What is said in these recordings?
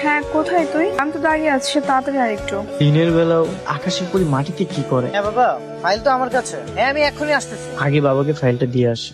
হ্যাঁ, কোথায় তুই? আমি তো দাঁড়িয়ে আছি, তাড়াতাড়ি আর একটু। দিনের বেলাও আকাশের পরি মাটিতে কি করে? হ্যাঁ বাবা, ফাইল তো আমার কাছে। হ্যাঁ, আমি এখনই আসতেছি। আগে বাবাকে ফাইলটা দিয়ে আসে।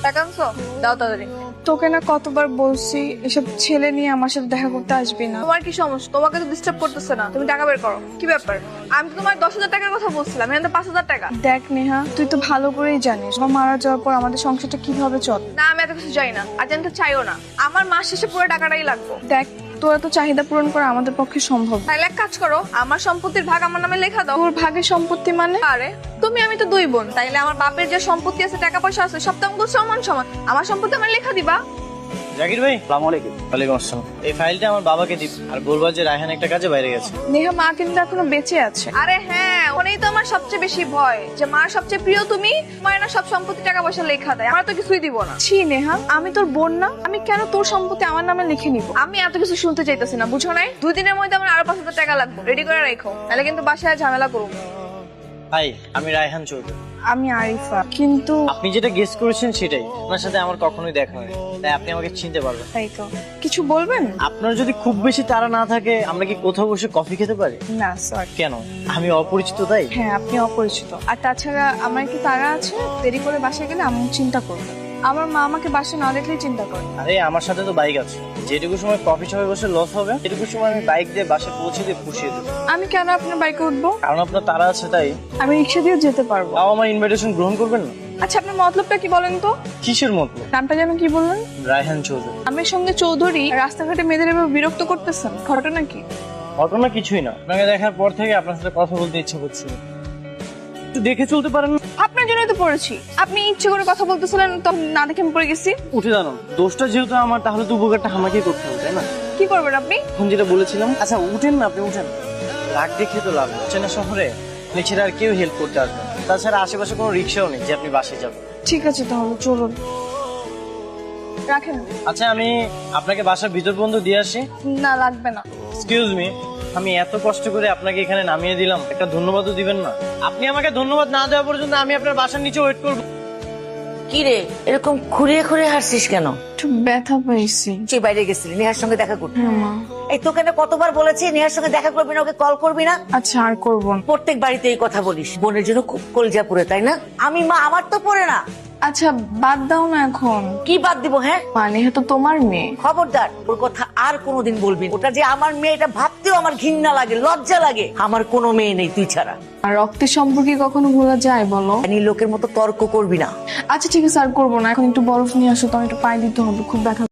টাকা আনছো? দাও তাড়াতাড়ি। তোকে না কতবার বলছি এসব ছেলে নিয়ে আমার সাথে দেখা করতে আসবি না। তোমার কি সমস্যা? তোমাকে তো ডিস্টার্ব করতেছে না, তুমি টাকা বের করো। কি ব্যাপার? আমি তো তোমার 10,000 টাকার কথা বলছিলাম, এখানে 5,000 টাকা। দেখ নেহা, তুই তো ভালো করেই জানিস বাবা মারা যাওয়ার পর আমাদের সংসারটা কিভাবে চলে। না, আমি এত কিছু চাই না, আর জানতে চাইও না। আমার মাস শেষে পুরো টাকাটাই লাগবে। দেখ, তোরা তো চাহিদা পূরণ করা আমাদের পক্ষে সম্ভব না। তাহলে এক কাজ করো, আমার সম্পত্তির ভাগ আমার নামে লেখা দাও। তোর ভাগের সম্পত্তি মানে? আরে আমি তো 2 বোন, তাইলে আমার বাপের যে সম্পত্তি আছে, টাকা পয়সা আছে, সব তো আমাদের সমান সমান। আমার সম্পত্তি আমার লেখা দিবা। জাকির ভাই, আসসালামু আলাইকুম। ওয়ালাইকুম আসসালাম। এই ফাইলটা আমার বাবাকে দিব, আর বলবা যে রায়হান একটা কাজে বাইরে গেছে। নেহা মা কিন্তু এখনো বেঁচে আছে। আরে হ্যাঁ, ওনেই তো আমার সবচেয়ে বেশি ভয়, যে মার সবচেয়ে প্রিয় তুমি, তোমার না সব সম্পত্তি টাকা পয়সা লেখা দেয়, আমরা তো কিছুই দিব না। ছি নেহা, আমি তোর বোন না? আমি কেন তোর সম্পত্তি আমার নামে লিখে নিব? আমি এত কিছু শুনতে চাইতেছি না, বুঝো নাই? 2 দিনের মধ্যে আমার আরো 5,000 টাকা লাগবে, রেডি করে রাখো, তাহলে কিন্তু বাসায় ঝামেলা করবো। ভাই, আমি রায়হান চৌধুরী। আমি আরিফা। কিন্তু আপনি যেটা গেস করেছেন সেটাই। আপনার সাথে আমার কখনোই দেখা হয়নি, তাই আপনি আমাকে চিনতে পারবেন। তাই তো, কিছু বলবেন? আপনার যদি খুব বেশি তাড়া না থাকে, আমরা কি কোথাও বসে কফি খেতে পারি? না সরি। কেন? আমি অপরিচিত তাই? হ্যাঁ, আপনি অপরিচিত। আর তাছাড়া আমার কি তারা আছে? দেরি করে বাসায় গেলে আমি চিন্তা করবো। আমার মা আমাকে বাসায় না দেখলেই চিন্তা করে। আরে আমার সাথে তো বাইক আছে, যেটুকু সময় কফি শপে বসে লস হবে এটুকু সময় আমি বাইক দিয়ে বাসায় পৌঁছে দিয়ে পুষিয়ে দেবো। আমি কেন আপনার বাইকে উঠবো? কারণ আপনার তারা আছে তাই। আমি রিক্সা দিয়েও যেতে পারবো। তাও আমার ইনভাইটেশন গ্রহণ করবেন না? আচ্ছা, আপনার মতলবটা কি বলেন তো? কিসের মতলব? নামটা যেন কি বললেন? রায়হান চৌধুরী। আমার সঙ্গে চৌধুরী রাস্তাঘাটে মেয়েদের এভাবে বিরক্ত করতেছেন, ঘটনা কি? ঘটনা কিছুই না, আপনাকে দেখার পর থেকে আপনার সাথে কথা বলতে ইচ্ছে করছে। একটু দেখে চলতে পারেন না? আপনার জন্যই তো পড়েছি। আপনি ইচ্ছে করে কথা বলতেছিলেন, তখন না দেখে আমি পড়ে গেছি। উঠে দাঁড়ান, দোষটা যেহেতু আমার, তাহলে তো উপকারটা আমাকেই করতে হবে, তাই না? কি করবেন আপনি? এখন যেটা বলেছিলাম। আচ্ছা উঠেন না, আপনি উঠেন। রাগ দেখে তো লাভ হচ্ছে না, শহরে নিচের আর কেউ হেল্প করতে আসবে না। তাছাড়া আশেপাশে কোনো রিক্সাও নেই যে আপনি বাসে যাবেন। ঠিক আছে, তাহলে চলুন। রাখেন। আচ্ছা, আমি আপনাকে বাসার ভিতর পর্যন্ত দিয়ে আসি। না, লাগবে না। এক্সকিউজ মি, আমি এত কষ্ট করে আপনাকে এখানে নামিয়ে দিলাম, একটা ধন্যবাদও দিবেন না? আপনি আমাকে ধন্যবাদ না দেওয়া পর্যন্ত আমি আপনার বাসার নিচে ওয়েট করব। কি রে, এরকম খুঁড়িয়ে খুঁড়িয়ে হাসছিস কেন? একটু ব্যথা পাইছি। তুই বাইরে গেছিলি নেহার সঙ্গে দেখা করতে? হ্যাঁ মা। এই তোকে না কতবার বলেছি নেহার সঙ্গে দেখা করবি না, ওকে কল করবি না। আচ্ছা, আর করবো না। প্রত্যেক বাড়িতে এই কথা বলিস, বোনের জন্য খুব কলজা পুরে, তাই না? আমি মা, আমার তো পড়ে না। আচ্ছা, বাদ দাও না এখন। কি বাদ দিব? হ্যাঁ, মানে তো তোমার মেয়ে। খবরদার ওর কথা আর কোনোদিন বলবি না। ওটা যে আমার মেয়ে, এটা ভাবতেও আমার ঘৃণা লাগে, লজ্জা লাগে। আমার কোনো মেয়ে নেই তুই ছাড়া। আর রক্তের সম্পর্কে কখনো ভোলা যায় বলো? জানি, লোকের মতো তর্ক করবি না। আচ্ছা ঠিক আছে, আর করবো না। এখন একটু বরফ নিয়ে আসো তো, আমি একটু পায়ে দিতে হবে, খুব ব্যথা।